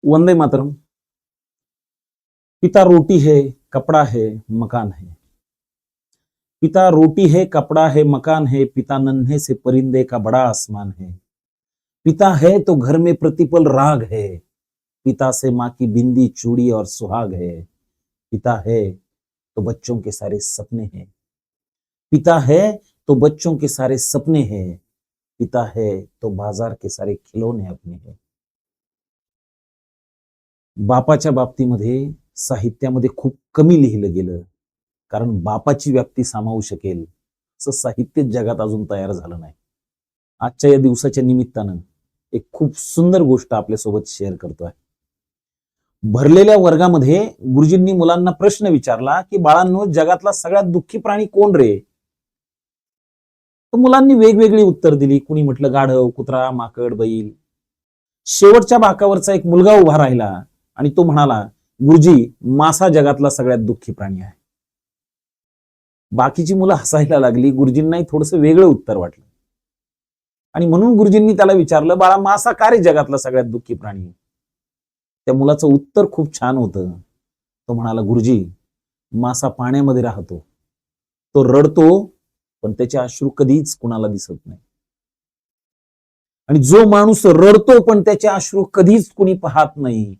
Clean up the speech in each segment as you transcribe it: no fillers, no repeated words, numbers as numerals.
वंदे मातरम। पिता रोटी है, कपड़ा है, मकान है। पिता रोटी है, कपड़ा है, मकान है। पिता नन्हे से परिंदे का बड़ा आसमान है। पिता है तो घर में प्रतिपल राग है। पिता से माँ की बिंदी चूड़ी और सुहाग है। पिता है तो बच्चों के सारे सपने हैं। पिता है तो बच्चों के सारे सपने हैं। पिता है तो बाजार के सारे खिलौने अपने हैं। बापाच्या बाबतीमध्ये साहित्यामध्ये खूप कमी लिहिलं गेलं, कारण बापाची व्याप्ती सामावू शकेल असं साहित्य जगात अजून तयार झालं नाही. आजच्या या दिवसाच्या निमित्तानं एक खूप सुंदर गोष्ट आपल्यासोबत शेअर करतोय. भरलेल्या वर्गामध्ये गुरुजींनी मुलांना प्रश्न विचारला की बाळांनो, जगातला सगळ्यात दुःखी प्राणी कोण रे? तर मुलांनी वेगवेगळी उत्तर दिली. कुणी म्हटलं गाढव, कुत्रा, माकड, बैल. शेवटच्या बाकावरचा एक मुलगा उभा राहिला आणि तो म्हणाला, गुरुजी, मासा जगातला सगळ्यात दुःखी प्राणी आहे. बाकीची मुलं हसायला लागली. गुरुजींनाही थोडंसं वेगळं उत्तर वाटलं आणि म्हणून गुरुजींनी त्याला विचारलं, बाळा, मासा का रे जगातला सगळ्यात दुःखी प्राणी? त्या मुलाचं उत्तर खूप छान होतं. तो म्हणाला, गुरुजी, मासा पाण्यामध्ये राहतो, तो रडतो, पण त्याचे अश्रू कधीच कुणाला दिसत नाही. आणि जो माणूस रडतो पण त्याचे अश्रू कधीच कुणी पाहत नाही,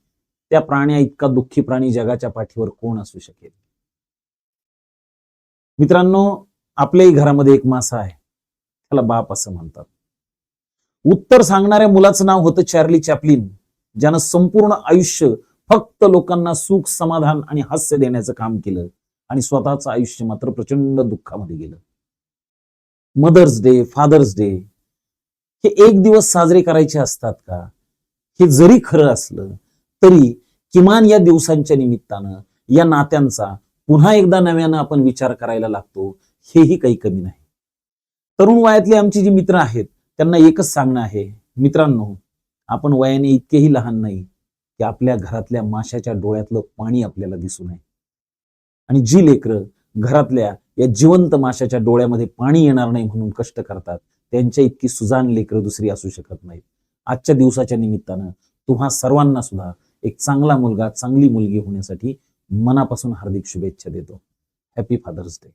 त्या प्राण्या इतका दुःखी प्राणी जगाच्या पाठीवर कोण असू शकेल? मित्रांनो, आपल्याही घरामध्ये एक मासा आहे, त्याला बाप असं म्हणतात. उत्तर सांगणाऱ्या मुलाचं नाव होतं चार्ली चॅपलिन, ज्यानं संपूर्ण आयुष्य फक्त लोकांना सुख, समाधान आणि हास्य देण्याचं काम केलं आणि स्वतःचं आयुष्य मात्र प्रचंड दुःखामध्ये गेलं. मदर्स डे, फादर्स डे हे एक दिवस साजरे करायचे असतात का? हे जरी खरं असलं तरी किमान या दिवसांच्या निमित्तानं या नात्यांचा पुन्हा एकदा नव्यानं आपण विचार करायला लागतो, हेही काही कमी नाही. तरुण वयातले आमची जी मित्र आहेत त्यांना एकच सांगणं आहे, मित्रांनो, आपण वयाने इतकेही लहान नाही की आपल्या घरातल्या माशाच्या डोळ्यातलं पाणी आपल्याला दिसू नये. आणि जी लेकरं घरातल्या या जिवंत माशाच्या डोळ्यामध्ये पाणी येणार नाही म्हणून कष्ट करतात, त्यांच्या इतकी सुजाण लेकरं दुसरी असू शकत नाहीत. आजच्या दिवसाच्या निमित्तानं तुम्हा सर्वांना सुद्धा एक चांगला मुलगा, चांगली मुलगी होण्यासाठी मनापासून हार्दिक शुभेच्छा देतो. Happy father's day.